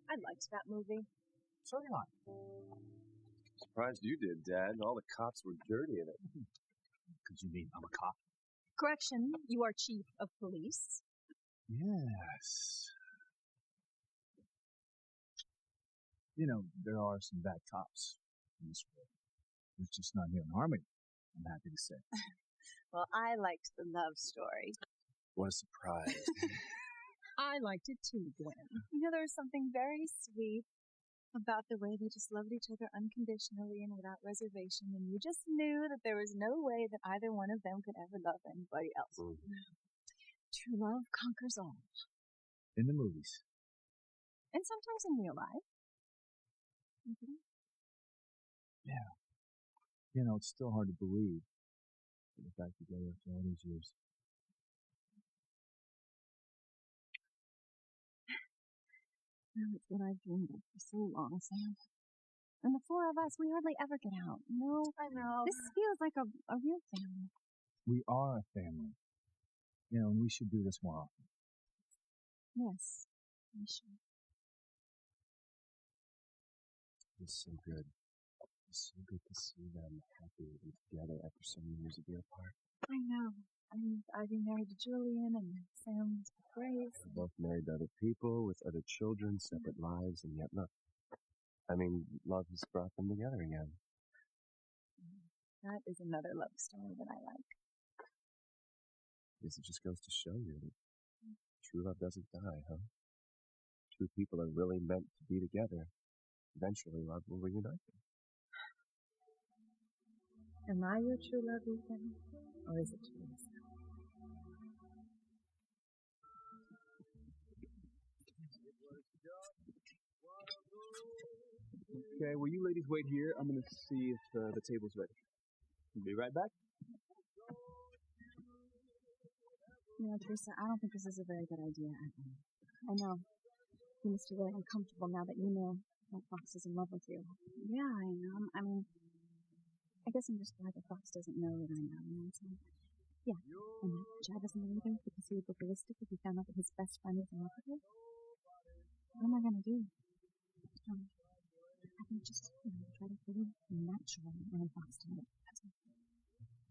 I liked that movie. So did I. Surprised you did, Dad. All the cops were dirty in it. Because you mean I'm a cop? Correction, you are chief of police. Yes. You know, there are some bad cops in this world. There's just not here in Harmony, I'm happy to say. Well, I liked the love story. What a surprise. I liked it too, Gwen. You know, there was something very sweet about the way they just loved each other unconditionally and without reservation, and you just knew that there was no way that either one of them could ever love anybody else. True love conquers all. In the movies. And sometimes in real life. Mm-hmm. Yeah. You know, it's still hard to believe that we're back together after all these years. Well, it's what I've dreamed of for so long, Sam. And the four of us, we hardly ever get out, you know? I know. This feels like a real family. We are a family. You know, and we should do this more often. Yes, we should. It's so good. It's so good to see them happy and together after so many years of being apart. I know. I've been married to Julian, and Sam's with Grace. They're both married to other people with other children, separate lives, and yet look. I mean, love has brought them together again. That is another love story that I like. Guess it just goes to show you that true love doesn't die, huh? Two people are really meant to be together. Eventually, love will reunite them. Am I your true love, Ethan? Or is it Teresa? Okay, will you ladies wait here? I'm going to see if the table's ready. I'll be right back. You know, Teresa, I don't think this is a very good idea at all. I know. You must be really uncomfortable now that you know that Fox is in love with you. Yeah, I know. I mean, I guess I'm just glad that Fox doesn't know that I know. You know what I'm saying? Yeah, and that Chad doesn't know either because he would go ballistic if he found out that his best friend was in love with her. What am I going to do? I think just, try to be natural around Fox tonight.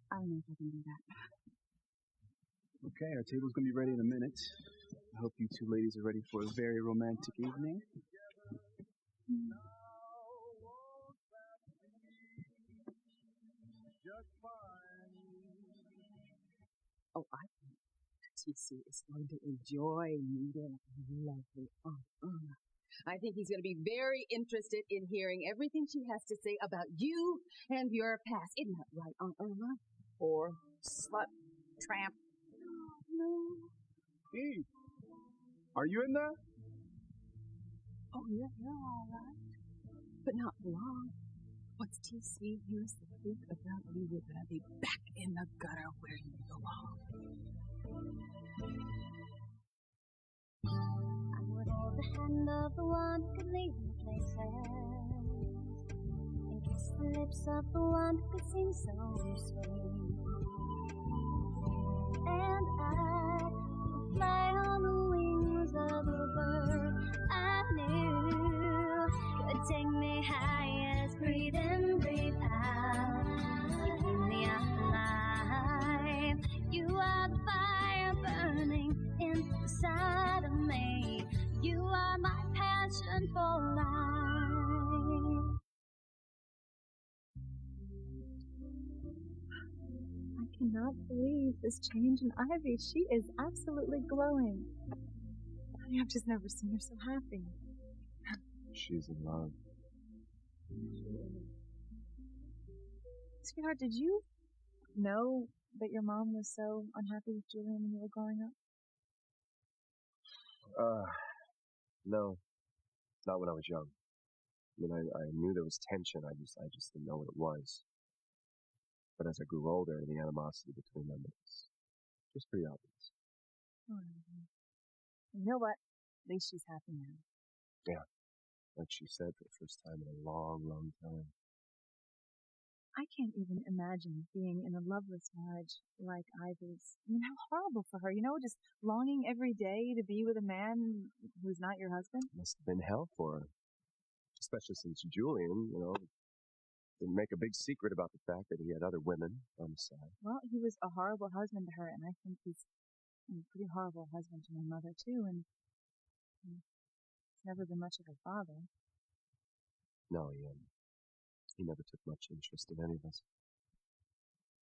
I don't know if I can do that. Okay, our table's going to be ready in a minute. I hope you two ladies are ready for a very romantic evening. Oh, I think TC is going to enjoy meeting a lovely I think he's going to be very interested in hearing everything she has to say about you and your past. Isn't that right, Aunt Irma? Or slut, tramp. No. Eve, are you in there? Oh, yeah, you're all right. But not for long. Once TC hears the truth about you, you're going to be back in the gutter where you belong. I would hold the hand of the one who could lead me places, and kiss the lips of the one who could sing so sweet. And I would fly on the wings of a bird I knew could take me high as breathe in, breathe out. You keep me alive. You are the fire burning inside of me. You are my passion for life. I cannot believe this change in Ivy. She is absolutely glowing. I've just never seen her so happy. She's in love. Sweetheart, did you know that your mom was so unhappy with Julian when you were growing up? No. Not when I was young. I mean, I knew there was tension. I just didn't know what it was. But as I grew older, the animosity between them was just pretty obvious. You know what? At least she's happy now. Yeah. Like she said, for the first time in a long, long time. I can't even imagine being in a loveless marriage like Ivy's. I mean, how horrible for her, just longing every day to be with a man who's not your husband. Must have been hell for her. Especially since Julian, didn't make a big secret about the fact that he had other women on his side. Well, he was a horrible husband to her, and I think he's a pretty horrible husband to my mother, too, and he's never been much of a father. No, he never took much interest in any of us.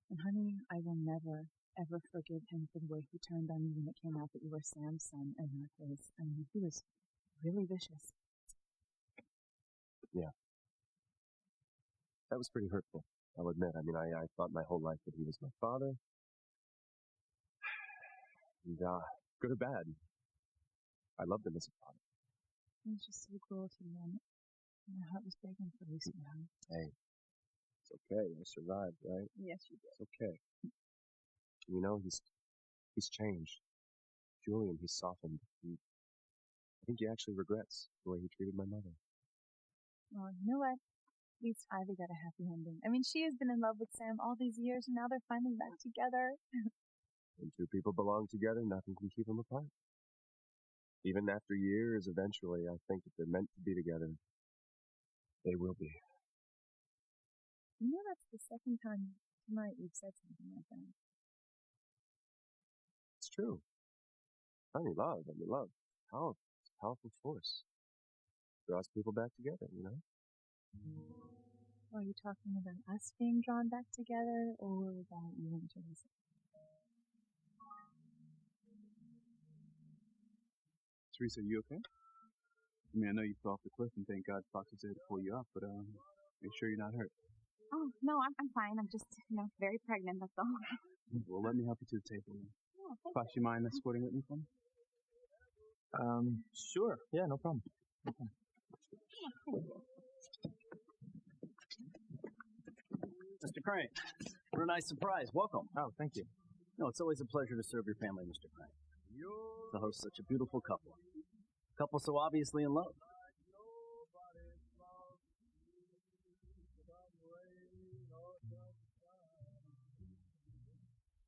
And honey, I will never, ever forgive him for the way he turned on you when it came out that you were Sam's son and not his. I mean, he was really vicious. Yeah. That was pretty hurtful, I'll admit. I mean, I thought my whole life that he was my father. And, good or bad, I loved him as a father. He was just so cruel to you, and my heart was breaking for you, sweetheart. Hey, it's okay. I survived, right? Yes, you did. It's okay. He's changed. Julian, he's softened. I think he actually regrets the way he treated my mother. Well, you know what? At least Ivy got a happy ending. I mean, she has been in love with Sam all these years, and now they're finally back together. When two people belong together, nothing can keep them apart. Even after years, eventually, I think if they're meant to be together, they will be. That's the second time tonight you've said something like that. It's true. Love. It's a powerful force. Draws people back together, Are you talking about us being drawn back together, or about you and Teresa? Teresa, you okay? I mean, I know you fell off the cliff, and thank God Fox was there to pull you up, but make sure you're not hurt. Oh, no, I'm fine. I'm just, very pregnant, that's all. Well, let me help you to the table then. Yeah, thank Fox, you mind escorting with me for me? Sure. Yeah, no problem. Mr. Crane, what a nice surprise. Welcome. Oh, thank you. No, it's always a pleasure to serve your family, Mr. Crane. To host such a beautiful couple. A couple so obviously in love.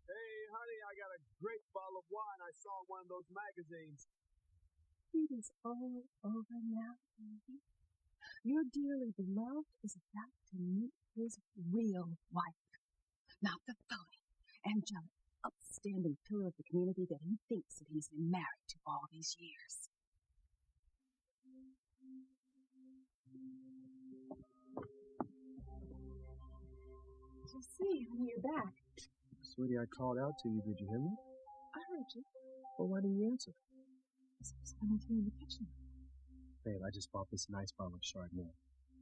Hey, honey, I got a great bottle of wine I saw in one of those magazines. It is all over now, baby. Your dearly beloved is about to meet his real wife. Not the phony, angelic, upstanding pillar of the community that he thinks that he's been married to all these years. So see, honey, you're back. Sweetie, I called out to you. Did you hear me? I heard you. Well, why didn't you answer? So I was coming to you in the kitchen. Babe, I just bought this nice bottle of Chardonnay.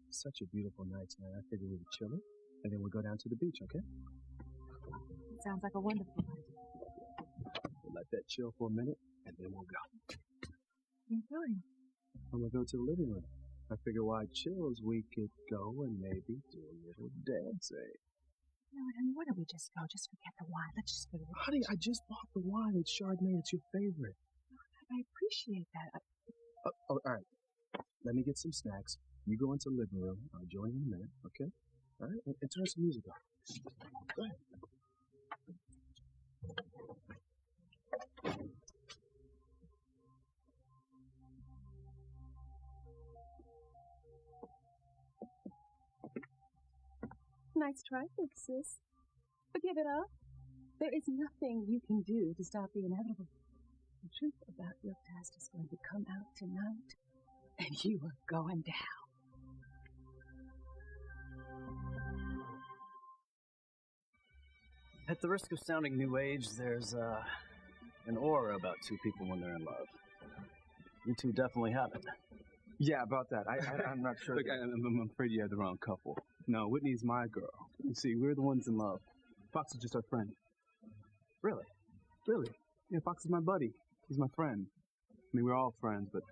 It's such a beautiful night tonight. I figured we would chill it, and then we'll go down to the beach, okay? It sounds like a wonderful idea. We'll let that chill for a minute, and then we'll go. Where are you going? I'm gonna go to the living room. I figure while it chills, we could go and maybe do a little dancing. No, honey, why don't we just go? Just forget the wine. Let's just go to the Honey, I just bought the wine. It's Chardonnay. It's your favorite. I appreciate that. All right. Let me get some snacks. You go into the living room. I'll join you in a minute, okay? All right? And turn some music on. Go ahead. Nice try, big sis. But give it up. There is nothing you can do to stop the inevitable. The truth about your past is going to come out tonight, and you are going down. At the risk of sounding new age, there's an aura about two people when they're in love. You two definitely have it. Yeah, about that. I'm not sure. Look, I'm afraid you have the wrong couple. No, Whitney's my girl. You see, we're the ones in love. Fox is just our friend. Really? Really? Yeah, Fox is my buddy. He's my friend. I mean, we're all friends, but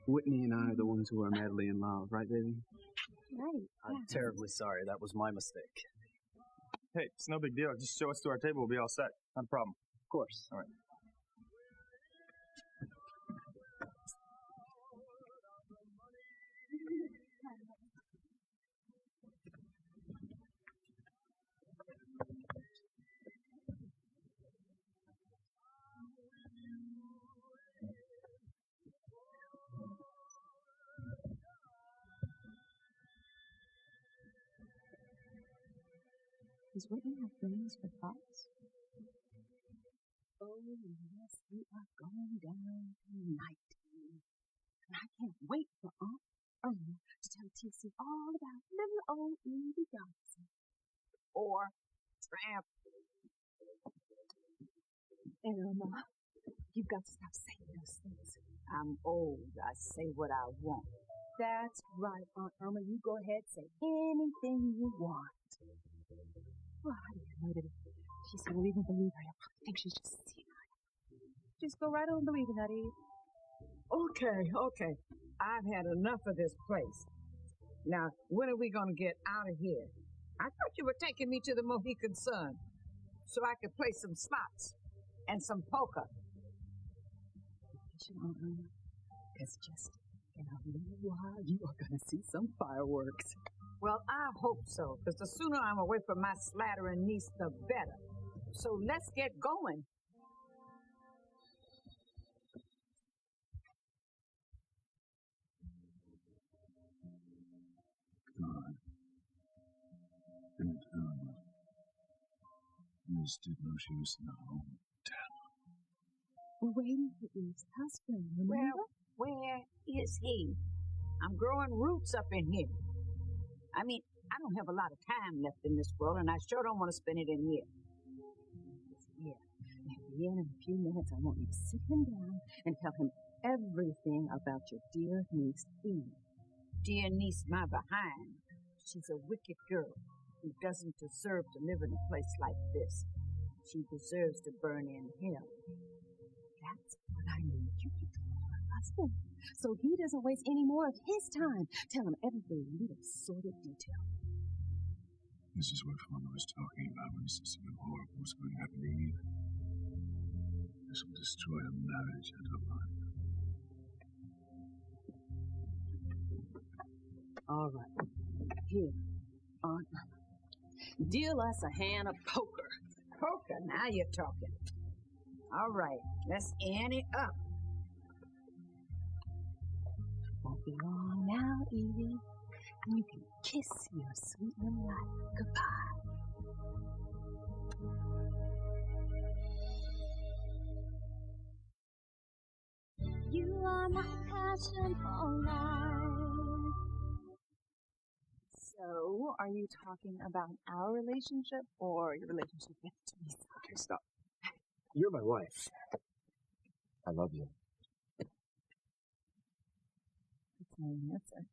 Whitney and I are the ones who are madly in love, right, baby? Right. I'm terribly sorry. That was my mistake. Hey, it's no big deal. Just show us to our table. We'll be all set. Not a problem. Of course. All right. Does Whitney have feelings for Fox? Oh, yes, we are going down tonight. And I can't wait for Aunt Irma to tell TC all about little old Evie Dobson. Or Tramp. Irma, you've got to stop saying those things. I'm old. I say what I want. That's right, Aunt Irma. You go ahead, say anything you want. Well, I didn't know that she said we'll even believe her. I think she's just senile. Just go right on believing that, Eve. Okay. I've had enough of this place. Now, when are we going to get out of here? I thought you were taking me to the Mohican Sun so I could play some slots and some poker. Because just in a little while, you are going to see some fireworks. Well, I hope so, because the sooner I'm away from my slattering niece, the better. So let's get going. God. And Miss didn't know she was in the home. We're waiting for Eve's husband, remember? Well, where is he? I'm growing roots up in here. I mean, I don't have a lot of time left in this world, and I sure don't want to spend it in here. Yeah. At the end of a few minutes, I want you to sit him down and tell him everything about your dear niece, Eve. Dear niece, my behind. She's a wicked girl who doesn't deserve to live in a place like this. She deserves to burn in hell. That's what I need you to tell her husband, so he doesn't waste any more of his time. Tell him every little sordid detail. This is what Father was talking about when he said something horrible was going to happen to Eve. This will destroy her marriage and her life. All right. Here, Aunt Irma. Deal us a hand of poker. Poker? Now you're talking. All right, let's ante up. Won't be long now, Evie, and you can kiss your sweet little life goodbye. You are my passion for life. So, are you talking about our relationship or your relationship with Teresa? Okay, stop. You're my wife. I love you. That's my answer.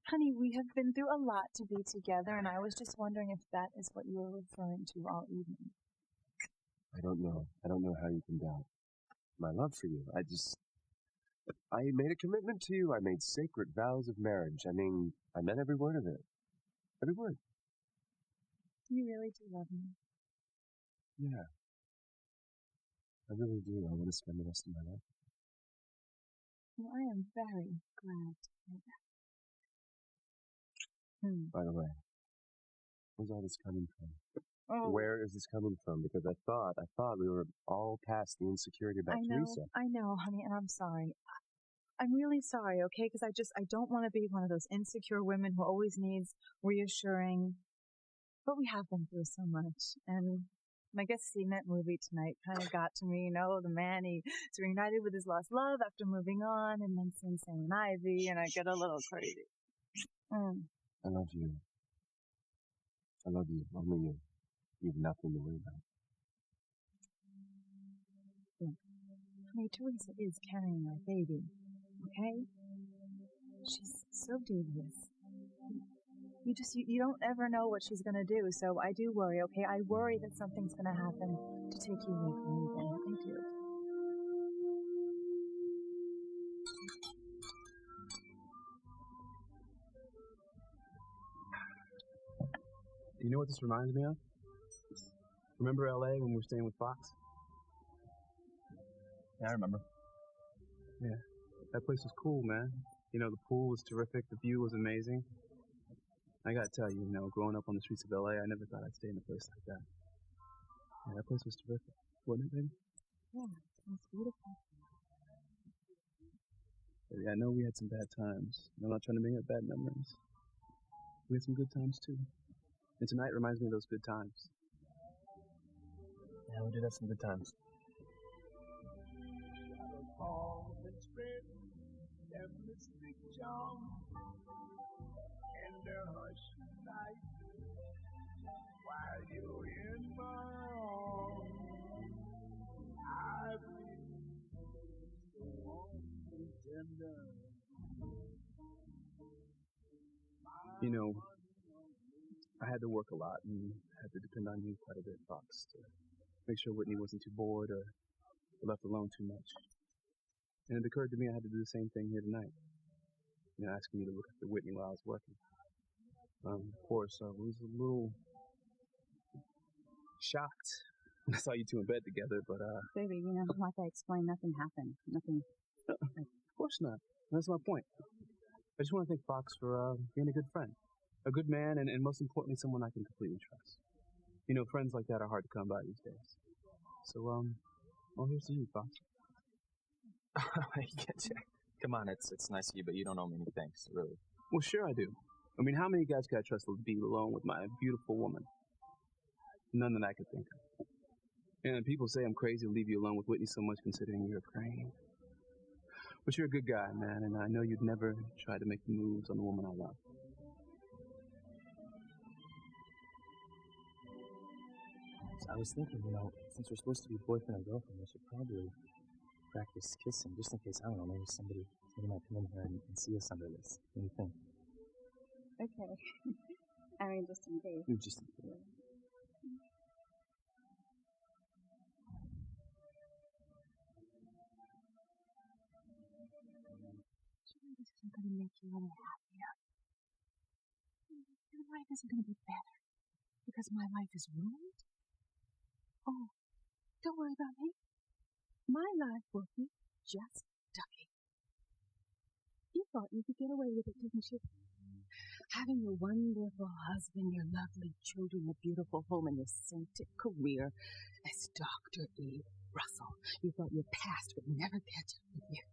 Honey, we have been through a lot to be together, and I was just wondering if that is what you were referring to all evening. I don't know. I don't know how you can doubt my love for you. I made a commitment to you. I made sacred vows of marriage. I mean, I meant every word of it. Every word. You really do love me. Yeah. I really do. I want to spend the rest of my life. Well, I am very glad to hear that. By the way, where's all this coming from? Oh. Where is this coming from? Because I thought we were all past the insecurity about Teresa. I know, honey, and I'm sorry. I'm really sorry, okay? Because I don't want to be one of those insecure women who always needs reassuring. But we have been through so much, and I guess seeing that movie tonight kind of got to me. You know, the man, he's reunited with his lost love after moving on, and then seeing Sam and Ivy, and I get a little crazy. I love you. I love you. Only you. You have nothing to worry about. Look, honey, Teresa is carrying our baby, okay? She's so devious. You don't ever know what she's gonna do, so I do worry, okay? I worry that something's gonna happen to take you away from me again. I do. You know what this reminds me of? Remember LA when we were staying with Fox? Yeah, I remember. Yeah. That place was cool, man. You know, the pool was terrific, the view was amazing. I gotta tell you, growing up on the streets of LA, I never thought I'd stay in a place like that. Yeah, that place was terrific. Wasn't it, baby? Yeah, it was beautiful. Baby, I know we had some bad times. I'm not trying to bring up bad memories. We had some good times, too. And tonight reminds me of those good times. Yeah, we did have some good times. All the spread their mystic charm and their hush night while you're in my arms. I feel so warm and tender. You know, I had to work a lot and had to depend on you quite a bit, Fox, to make sure Whitney wasn't too bored or left alone too much. And it occurred to me I had to do the same thing here tonight. You know, asking you to look after Whitney while I was working. Of course, I was a little shocked when I saw you two in bed together, but Baby, you know, like I explained, nothing happened. Nothing. Of course not. That's my point. I just want to thank Fox for being a good friend, a good man, and most importantly, someone I can completely trust. You know, friends like that are hard to come by these days. So, well, here's to you, Fox. Come on, it's nice of you, but you don't owe me any thanks, really. Well, sure I do. I mean, how many guys could I trust to be alone with my beautiful woman? None that I could think of. And people say I'm crazy to leave you alone with Whitney so much considering you're a crane. But you're a good guy, man, and I know you'd never try to make moves on the woman I love. I was thinking, you know, since we're supposed to be boyfriend and girlfriend, we should probably practice kissing, just in case, I don't know, maybe somebody might come in here and see us under this. What do you think? Okay. I mean, just in case. Just in case. This isn't going to make you any happier. Your life isn't going to be better because my life is ruined. Oh, don't worry about me. My life will be just ducky. You thought you could get away with it, didn't you? Having your wonderful husband, your lovely children, your beautiful home, and your sainted career as Dr. Eve Russell. You thought your past would never catch up with you.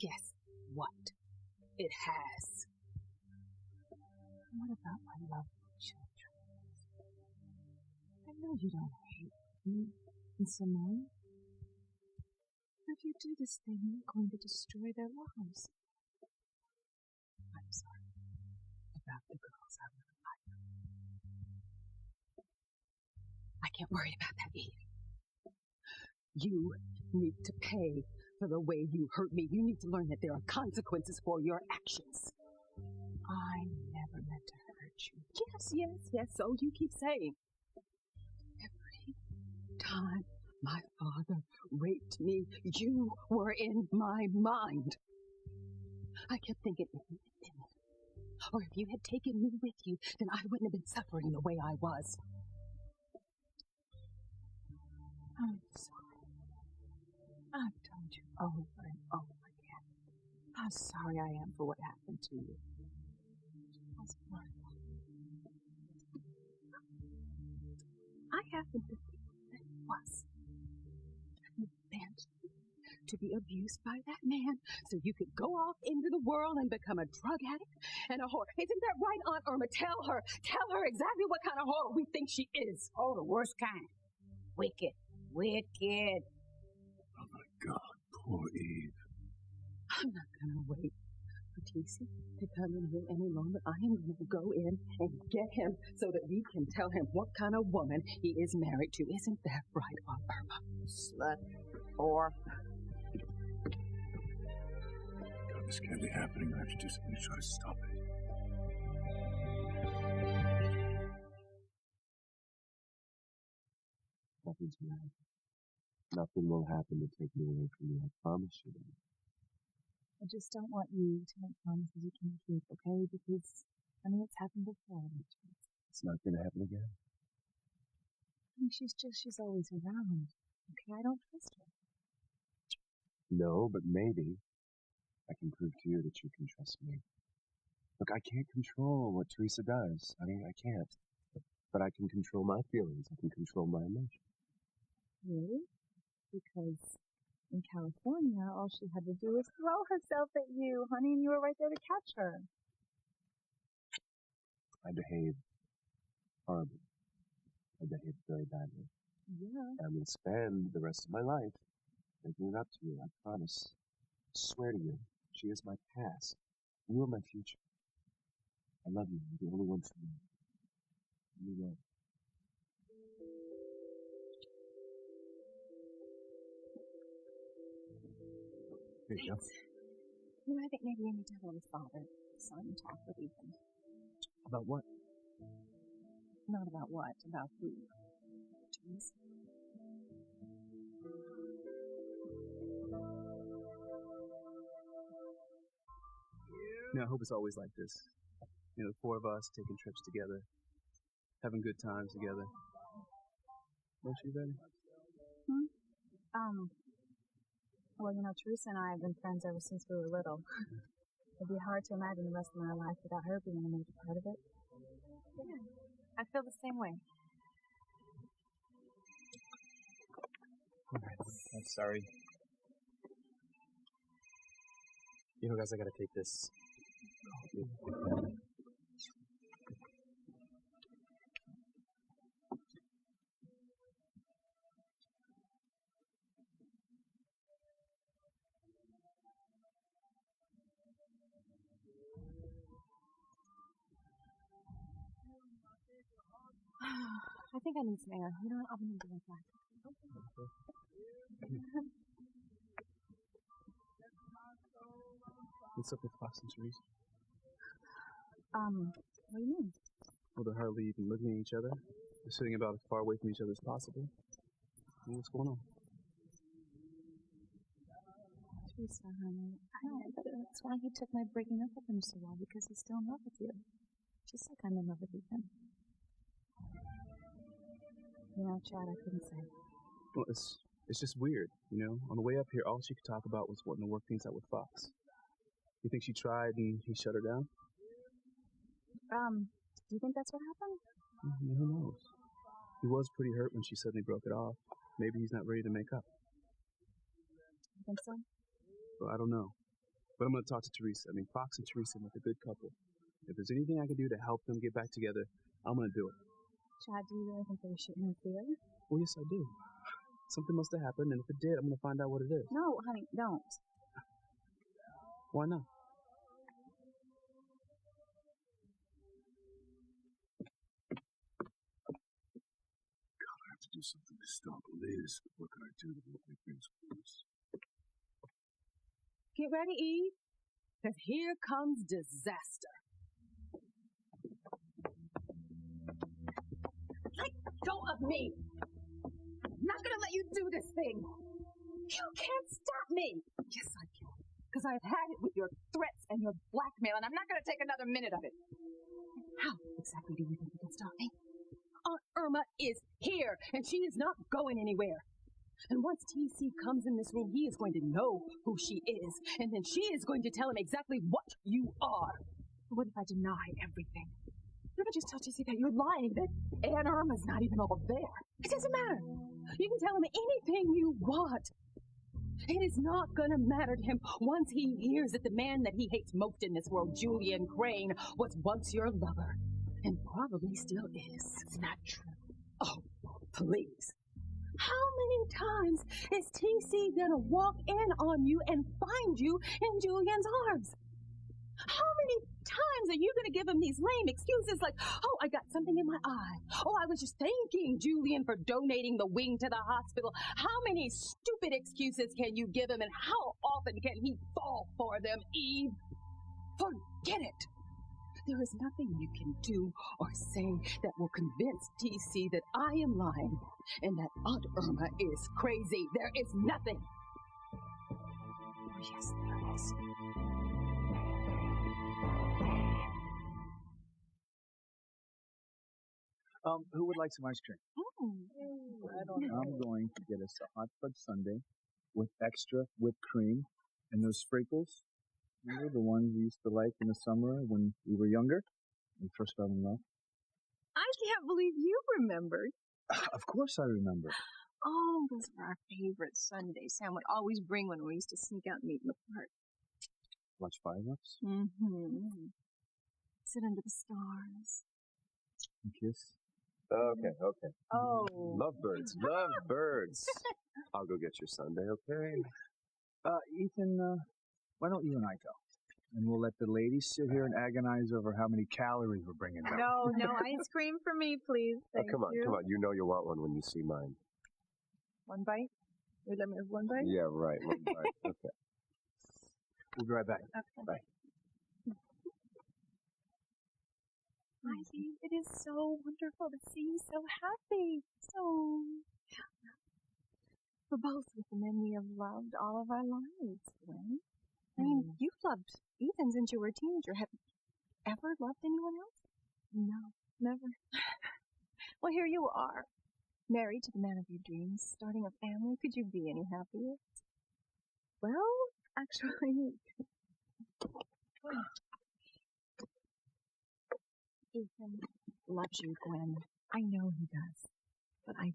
Guess what? It has. What about my lovely children? I know you don't hate me and Simone. If you do this thing, you're going to destroy their lives. I'm sorry about the girls I really like. I can't worry about that, Eve. You need to pay for the way you hurt me. You need to learn that there are consequences for your actions. I never meant to hurt you. Yes, so you keep saying. Every time my father raped me, you were in my mind. I kept thinking, if you had been there, or if you had taken me with you, then I wouldn't have been suffering the way I was. I'm sorry. I've told you over and over again how sorry I am for what happened to you. It was horrible. I happen to think that it was. You abandoned me to be abused by that man so you could go off into the world and become a drug addict and a whore. Isn't that right, Aunt Irma? Tell her exactly what kind of whore we think she is. Oh, the worst kind. Wicked. Oh my God, poor Eve. I'm not going to wait for TC to come in here any longer. I am going to go in and get him so that we can tell him what kind of woman he is married to. Isn't that right, Aunt Irma? Slut. Whore. God, this can't be happening. I have to do something to try to stop it. Nothing's gonna happen. Nothing will happen to take me away from you. I promise you that. I just don't want you to make promises you can't keep, okay? Because, I mean, it's happened before. It's not gonna happen again. I mean, she's always around, okay? I don't trust her. No, but maybe I can prove to you that you can trust me. Look, I can't control what Teresa does. I mean, I can't. But I can control my feelings. I can control my emotions. Really? Because in California, all she had to do was throw herself at you, honey, and you were right there to catch her. I behaved horribly. I behaved very badly. Yeah. I'm going to spend the rest of my life making it up to you, I promise. I swear to you, she is my past. You are my future. I love you. You're the only one for me. Only one. Here you go. You know, I think maybe you need to have a little father-son talk with Ethan. About what? Not about what, about who. Teresa. You know, I hope it's always like this. You know, the four of us taking trips together, having good times together. Don't you, Betty? Well, you know, Teresa and I have been friends ever since we were little. It'd be hard to imagine the rest of my life without her being a major part of it. Yeah, I feel the same way. Alright, I'm sorry. You know, guys, I gotta take this. I think I need some air. You know what? I'll be right back. What's up with Fox and Teresa? What do you mean? Well, they're hardly even looking at each other. They're sitting about as far away from each other as possible. What's going on? Teresa, honey, that's why he took my breaking up with him so well, because he's still in love with you. Just like I'm in love with Ethan. You know, Chad, I couldn't say. Well, it's just weird, you know? On the way up here, all she could talk about was wanting to work things out with Fox. You think she tried and he shut her down? Do you think that's what happened? Who knows? He was pretty hurt when she suddenly broke it off. Maybe he's not ready to make up. You think so? Well, I don't know. But I'm going to talk to Teresa. I mean, Fox and Teresa make a good couple. If there's anything I can do to help them get back together, I'm going to do it. Chad, do you really think that we should interfere? Well, yes, I do. Something must have happened, and if it did, I'm going to find out what it is. No, honey, don't. Why not? I have to do something to stop Liz. What can I do that will make things worse? Get ready, Eve, because here comes disaster. Let go of me! I'm not gonna let you do this thing! You can't stop me! Yes, I can. Because I've had it with your threats and your blackmail, and I'm not gonna take another minute of it. How exactly do you think you can stop me? Aunt Irma is here, and she is not going anywhere. And once TC comes in this room, he is going to know who she is, and then she is going to tell him exactly what you are. What if I deny everything? What if I just tell TC that you're lying, that Aunt Irma's not even all there? It doesn't matter. You can tell him anything you want. It is not going to matter to him once he hears that the man that he hates most in this world, Julian Crane, was once your lover, and probably still is. It's not true. Oh, please. How many times is TC gonna walk in on you and find you in Julian's arms? How many times are you gonna give him these lame excuses like, oh, I got something in my eye. Oh, I was just thanking Julian for donating the wing to the hospital. How many stupid excuses can you give him, and how often can he fall for them, Eve? Forget it. There is nothing you can do or say that will convince TC that I am lying and that Aunt Irma is crazy. There is nothing. Oh, yes, there is. Who would like some ice cream? I'm going to get us a hot fudge sundae with extra whipped cream and those sprinkles. Remember the ones we used to like in the summer when we were younger? When we first fell in love? I can't believe you remembered. Of course I remember. Oh, those were our favorite sundaes Sam would always bring when we used to sneak out and eat in the park. Watch fireworks? Mm-hmm. Sit under the stars. And kiss? Okay. Oh. Lovebirds. I'll go get your Sunday, okay? Ethan, why don't you and I go? And we'll let the ladies sit here and agonize over how many calories we're bringing back. No ice cream for me, please. Thank Come on. You know you want one when you see mine. One bite? Would you let me have one bite? Yeah, right. One bite. Okay. We'll be right back. Okay. Bye. Ivy, it is so wonderful to see you so happy. So we're both with the men we have loved all of our lives, Gwen. I mean, you've loved Ethan since you were a teenager. Have you ever loved anyone else? No, never. Well, here you are, married to the man of your dreams, starting a family. Could you be any happier? Well, actually, Ethan loves you, Gwen. I know he does. But I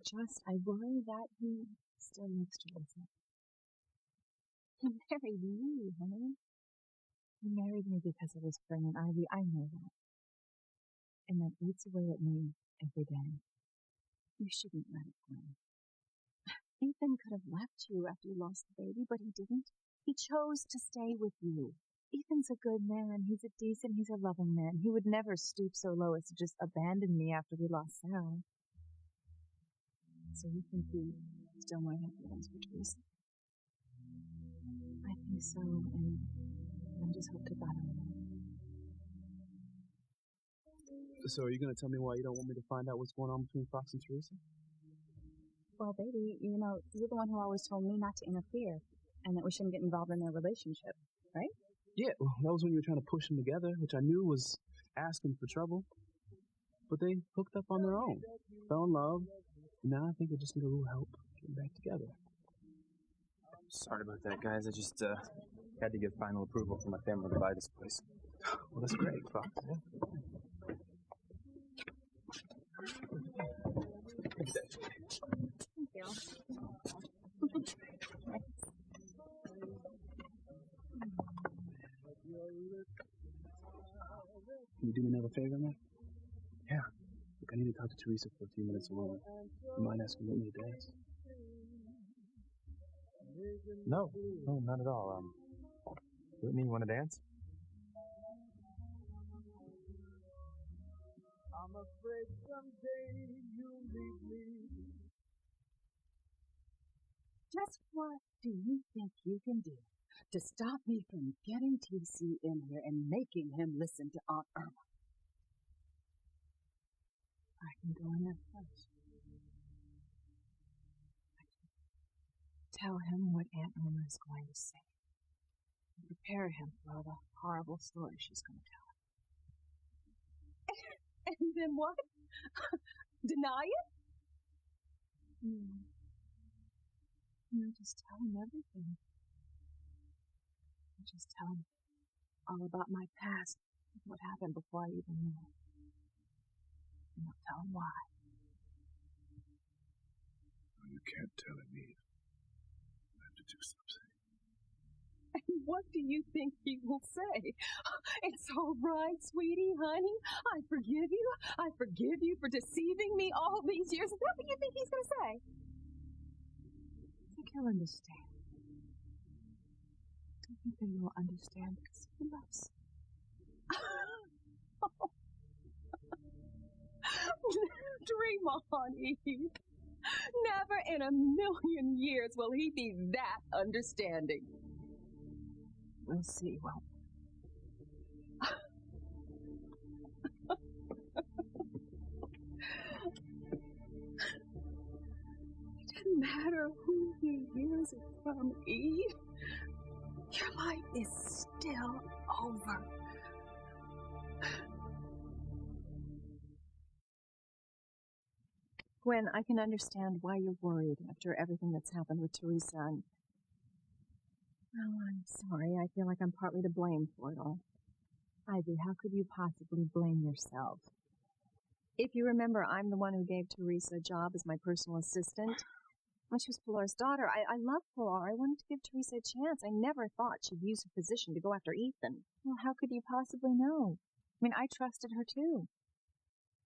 worry that he still loves Teresa. He married you, honey. He married me because I was pregnant, Ivy. I know that. And that eats away at me every day. You shouldn't let it, Gwen. Ethan could have left you after you lost the baby, but he didn't. He chose to stay with you. Ethan's a good man. He's a loving man. He would never stoop so low as to just abandon me after we lost Sarah. So you think he still might have feelings for Teresa? I think so, and I just hope to God I'm wrong. So are you going to tell me why you don't want me to find out what's going on between Fox and Teresa? Well, baby, you're the one who always told me not to interfere, and that we shouldn't get involved in their relationship, right? Yeah, well, that was when you were trying to push them together, which I knew was asking for trouble. But they hooked up on their own, fell in love, and now I think they just need a little help getting back together. Sorry about that, guys. I just had to get final approval from my family to buy this place. Well, that's great, Fox. Thank you. Can you do me another favor, man? Yeah. Look, I need to talk to Teresa for a few minutes alone. You mind asking me to dance? No, not at all. Whitney, you want to dance? I'm afraid someday you'll leave me. Just what do you think you can do to stop me from getting TC in here and making him listen to Aunt Irma? I can go in there first. I can tell him what Aunt Irma is going to say. And prepare him for the horrible story she's going to tell him. And then what? Deny it? No, just tell him everything. Just tell him all about my past, what happened before I even knew it. And I'll tell him why. No, you can't tell him, Eve. You have to do something. And what do you think he will say? It's all right, sweetie, honey. I forgive you. I forgive you for deceiving me all these years. Is that what you think he's going to say? I think he'll understand. I think that he will understand because he loves me. Dream on, Eve. Never in a million years will he be that understanding. We'll see, won't we? It doesn't matter who he hears it from, Eve. Your life is still over. Gwen, I can understand why you're worried after everything that's happened with Teresa, and I'm sorry. I feel like I'm partly to blame for it all. Ivy, how could you possibly blame yourself? If you remember, I'm the one who gave Teresa a job as my personal assistant. When she was Pilar's daughter, I loved Pilar. I wanted to give Teresa a chance. I never thought she'd use her position to go after Ethan. Well, how could you possibly know? I mean, I trusted her too.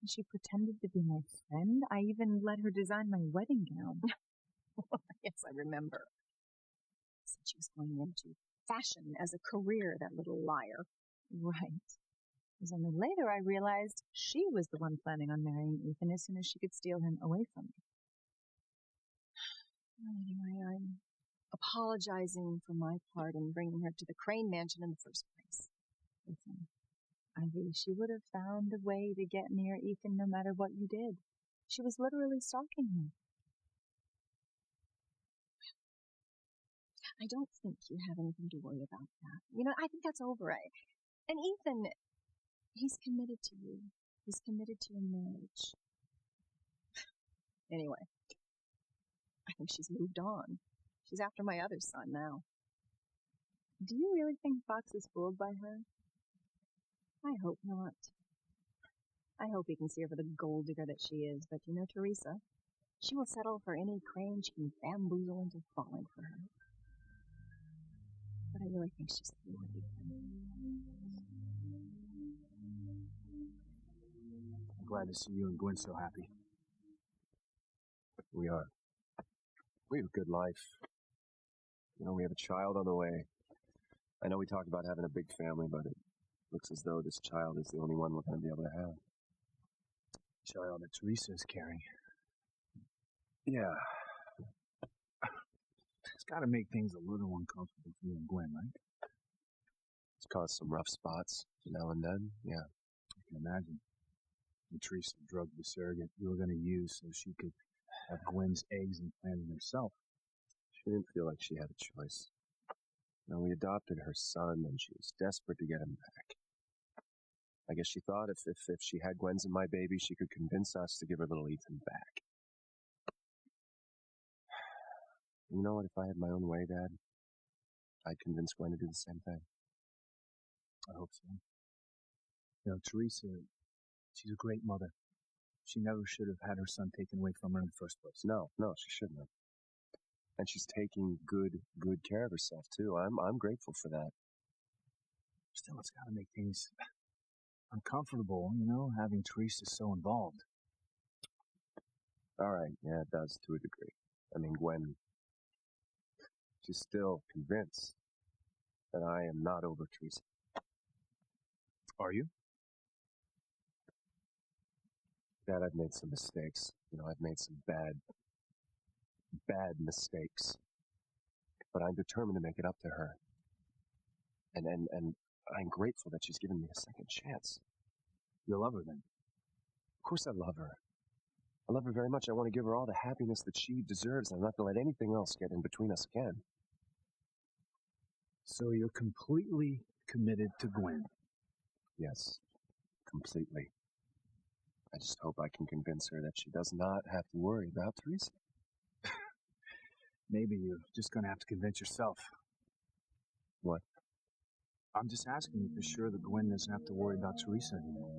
She pretended to be my friend. I even let her design my wedding gown. Yes, I remember. Said she was going into fashion as a career, that little liar. Right. It was only later I realized she was the one planning on marrying Ethan as soon as she could steal him away from me. Well, anyway, I'm apologizing for my part in bringing her to the Crane Mansion in the first place. Listen, Ivy, she would have found a way to get near Ethan no matter what you did. She was literally stalking him. I don't think you have anything to worry about that. You know, I think that's over. And Ethan, he's committed to you. He's committed to your marriage. Anyway, I think she's moved on. She's after my other son now. Do you really think Fox is fooled by her? I hope not. I hope he can see her for the gold digger that she is, but you know Teresa, she will settle for any Crane she can bamboozle into falling for her. But I really think she's through with Ethan. I'm glad to see you and Gwen so happy. We are. We have a good life. You know, we have a child on the way. I know we talked about having a big family, but it looks as though this child is the only one we're going to be able to have. Child that Teresa is carrying. Yeah. It's got to make things a little uncomfortable for you and Gwen, right? It's caused some rough spots now and then, yeah. I can imagine. And Teresa drugged the surrogate you were going to use so she could have Gwen's eggs implanted herself. She didn't feel like she had a choice. Now, we adopted her son, and she was desperate to get him back. I guess she thought if she had Gwen's and my baby, she could convince us to give her little Ethan back. You know what? If I had my own way, Dad, I'd convince Gwen to do the same thing. I hope so. You know, Teresa, she's a great mother. She never should have had her son taken away from her in the first place. No, she shouldn't have. And she's taking good care of herself, too. I'm grateful for that. Still, it's got to make things uncomfortable, you know, having Teresa so involved. All right, yeah, it does to a degree. I mean, Gwen, she's still convinced that I am not over Teresa. Are you? Dad, I've made some mistakes. You know, I've made some bad mistakes. But I'm determined to make it up to her. And I'm grateful that she's given me a second chance. You love her then? Of course I love her. I love her very much. I want to give her all the happiness that she deserves, and I'm not going to let anything else get in between us again. So you're completely committed to Gwen? Yes, completely. I just hope I can convince her that she does not have to worry about Teresa. Maybe you're just going to have to convince yourself. What? I'm just asking you for sure that Gwen doesn't have to worry about Teresa anymore.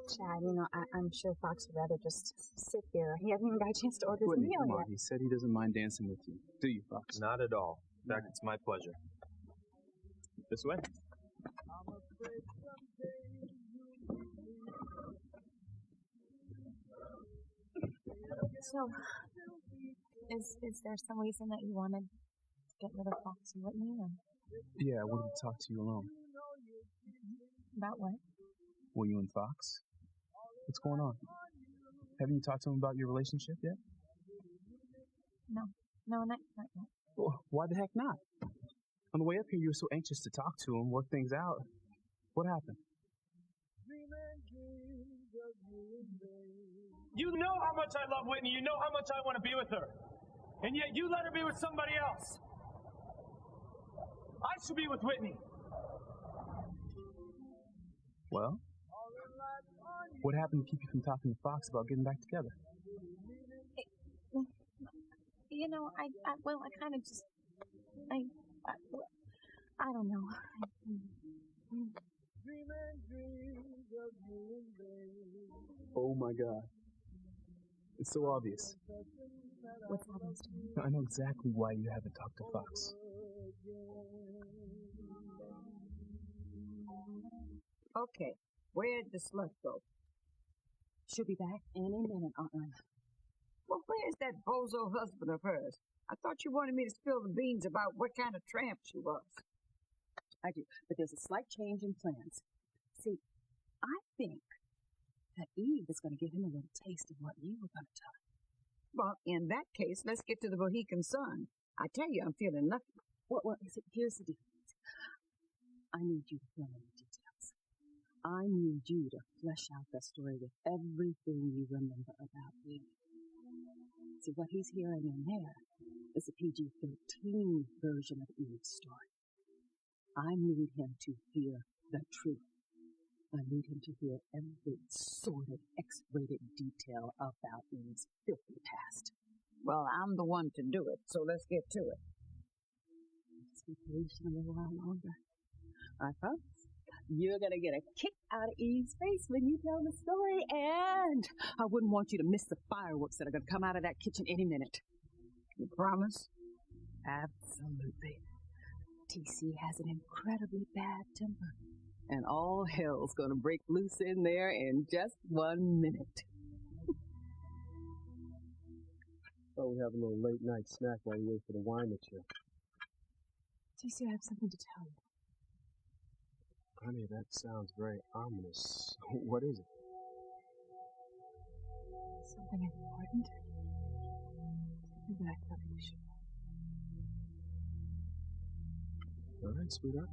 Chad, you know, I'm sure Fox would rather just sit here. He hasn't even got a chance to order his Whitney, meal come yet. on. He said he doesn't mind dancing with you. Do you, Fox? Not at all. In fact, it's my pleasure. This way. So, is there some reason that you wanted to get rid of Fox and Whitney? Or? Yeah, I wanted to talk to you alone. About what? Well, you and Fox? What's going on? Haven't you talked to him about your relationship yet? No, not yet. Well, why the heck not? On the way up here, you were so anxious to talk to him, work things out. What happened? You know how much I love Whitney. You know how much I want to be with her. And yet you let her be with somebody else. I should be with Whitney. Well, what happened to keep you from talking to Fox about getting back together? You know, I kind of just, I don't know. Oh my God. It's so obvious. What's obvious to me? I know exactly why you haven't talked to Fox. Okay, where'd the slut go? She'll be back any minute, Aunt Irma. Well, where's that bozo husband of hers? I thought you wanted me to spill the beans about what kind of tramp she was. I do, but there's a slight change in plans. See, I think that Eve is going to give him a little taste of what you were going to tell him. Well, in that case, let's get to the Mohican Sun. I tell you, I'm feeling lucky. Well, here's the deal. I need you to fill in the details. I need you to flesh out the story with everything you remember about Eve. See, what he's hearing in there is a PG-13 version of Eve's story. I need him to hear the truth. I need him to hear every sordid, X-rated detail about Eve's filthy past. Well, I'm the one to do it, so let's get to it. Let's be patient a little while longer. I promise. You're going to get a kick out of Eve's face when you tell the story, and I wouldn't want you to miss the fireworks that are going to come out of that kitchen any minute. You promise? Absolutely. TC has an incredibly bad temper, and all hell's going to break loose in there in just 1 minute. Thought we'd have a little late night snack while you wait for the wine to chill. TC, I have something to tell you. Honey, that sounds very ominous. What is it? Something important. Something that I thought you should know. All right, sweetheart.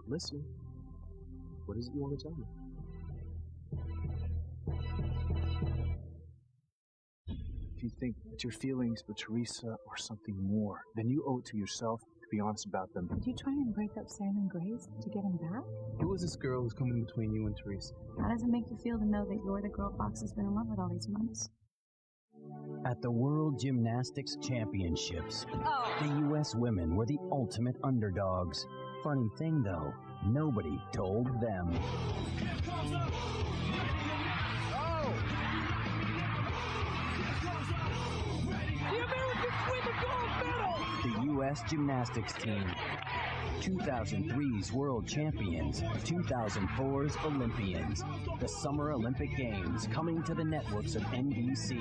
Listen. What is it you want to tell me? If you think that your feelings for Teresa are something more, then you owe it to yourself to be honest about them. Did you try and break up Sam and Grace to get him back? Who is this girl who's coming between you and Teresa? How does it make you feel to know that you're the girl Fox has been in love with all these months? At the World Gymnastics Championships, the U.S. women were the ultimate underdogs. Funny thing, though, nobody told them. The U.S. gymnastics team, 2003's world champions, 2004's Olympians, the Summer Olympic Games coming to the networks of NBC.